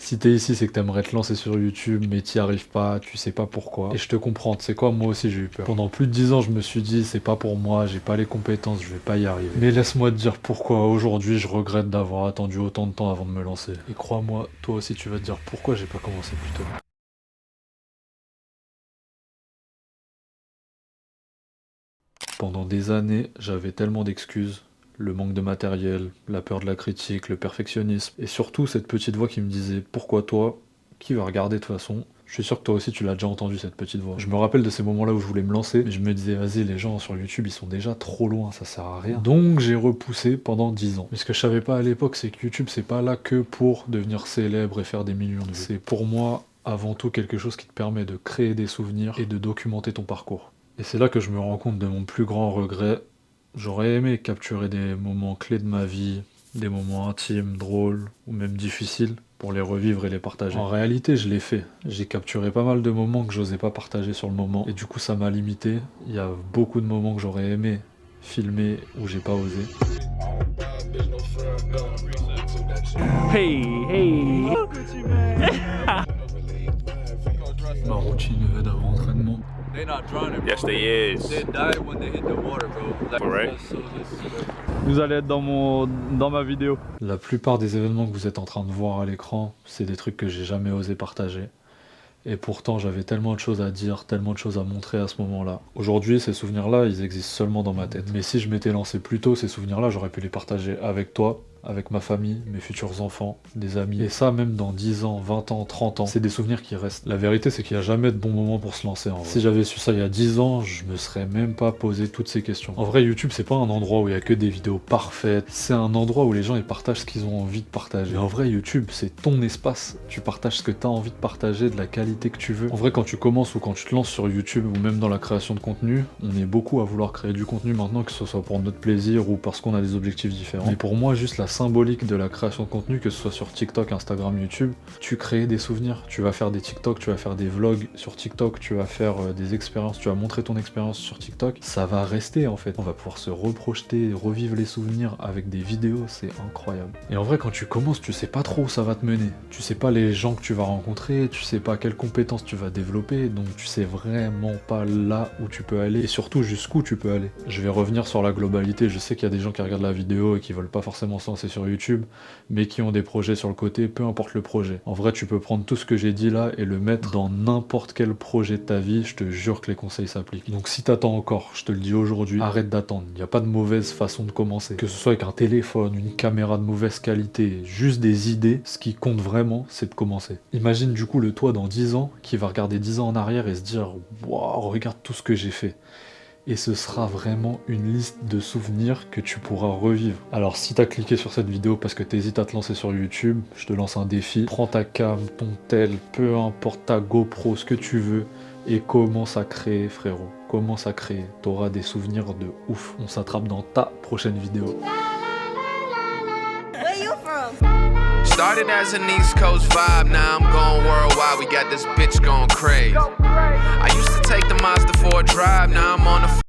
Si t'es ici, c'est que t'aimerais te lancer sur YouTube, mais t'y arrives pas, tu sais pas pourquoi. Et je te comprends, tu sais quoi, moi aussi j'ai eu peur. Pendant plus de 10 ans, je me suis dit, c'est pas pour moi, j'ai pas les compétences, je vais pas y arriver. Mais laisse-moi te dire pourquoi aujourd'hui je regrette d'avoir attendu autant de temps avant de me lancer. Et crois-moi, toi aussi tu vas te dire pourquoi j'ai pas commencé plus tôt. Pendant des années, j'avais tellement d'excuses. Le manque de matériel, la peur de la critique, le perfectionnisme, et surtout cette petite voix qui me disait « Pourquoi toi? Qui va regarder de toute façon ?» Je suis sûr que toi aussi tu l'as déjà entendu cette petite voix. Je me rappelle de ces moments-là où je voulais me lancer, mais je me disais « Vas-y, les gens sur YouTube ils sont déjà trop loin, ça sert à rien. » Donc j'ai repoussé pendant 10 ans. Mais ce que je savais pas à l'époque, c'est que YouTube c'est pas là que pour devenir célèbre et faire des millions de vues. C'est pour moi avant tout quelque chose qui te permet de créer des souvenirs et de documenter ton parcours. Et c'est là que je me rends compte de mon plus grand regret. J'aurais aimé capturer des moments clés de ma vie, des moments intimes, drôles ou même difficiles pour les revivre et les partager. En réalité, je l'ai fait. J'ai capturé pas mal de moments que j'osais pas partager sur le moment et du coup ça m'a limité. Il y a beaucoup de moments que j'aurais aimé filmer où j'ai pas osé. Hey. Ma routine d'avant-entraînement. Yes, they is. Right. Vous allez être dans ma vidéo. La plupart des événements que vous êtes en train de voir à l'écran, c'est des trucs que j'ai jamais osé partager. Et pourtant, j'avais tellement de choses à dire, tellement de choses à montrer à ce moment-là. Aujourd'hui, ces souvenirs-là, ils existent seulement dans ma tête. Mais si je m'étais lancé plus tôt, ces souvenirs-là, j'aurais pu les partager avec toi, avec ma famille, mes futurs enfants, des amis. Et ça, même dans 10 ans, 20 ans, 30 ans, c'est des souvenirs qui restent. La vérité, c'est qu'il n'y a jamais de bon moment pour se lancer en vrai. Si j'avais su ça il y a 10 ans, je me serais même pas posé toutes ces questions. En vrai, YouTube, c'est pas un endroit où il y a que des vidéos parfaites. C'est un endroit où les gens, ils partagent ce qu'ils ont envie de partager. Et en vrai, YouTube, c'est ton espace. Tu partages ce que tu as envie de partager, de la qualité que tu veux. En vrai, quand tu commences ou quand tu te lances sur YouTube ou même dans la création de contenu, on est beaucoup à vouloir créer du contenu maintenant, que ce soit pour notre plaisir ou parce qu'on a des objectifs différents. Mais pour moi, juste la symbolique de la création de contenu, que ce soit sur TikTok, Instagram, YouTube, tu crées des souvenirs. Tu vas faire des TikTok, tu vas faire des vlogs sur TikTok, tu vas faire des expériences, tu vas montrer ton expérience sur TikTok. Ça va rester en fait. On va pouvoir se reprojeter, revivre les souvenirs avec des vidéos, c'est incroyable. Et en vrai, quand tu commences, tu sais pas trop où ça va te mener. Tu sais pas les gens que tu vas rencontrer, tu sais pas quelles compétences tu vas développer, donc tu sais vraiment pas là où tu peux aller et surtout jusqu'où tu peux aller. Je vais revenir sur la globalité. Je sais qu'il y a des gens qui regardent la vidéo et qui veulent pas forcément se lancer sur YouTube, mais qui ont des projets sur le côté, peu importe le projet. En vrai, tu peux prendre tout ce que j'ai dit là et le mettre dans n'importe quel projet de ta vie, je te jure que les conseils s'appliquent. Donc si t'attends encore, je te le dis aujourd'hui, arrête d'attendre. Il n'y a pas de mauvaise façon de commencer. Que ce soit avec un téléphone, une caméra de mauvaise qualité, juste des idées, ce qui compte vraiment, c'est de commencer. Imagine du coup le toi dans 10 ans, qui va regarder 10 ans en arrière et se dire « Waouh, regarde tout ce que j'ai fait ». Et ce sera vraiment une liste de souvenirs que tu pourras revivre. Alors si t'as cliqué sur cette vidéo parce que t'hésites à te lancer sur YouTube, je te lance un défi. Prends ta cam, ton tel, peu importe ta GoPro, ce que tu veux, et commence à créer, frérot. Commence à créer. T'auras des souvenirs de ouf. On s'attrape dans ta prochaine vidéo. Where you from? Started as an East Coast vibe, now I'm going worldwide. We got this bitch going crazy. I used to take the Mazda for a drive, now I'm on the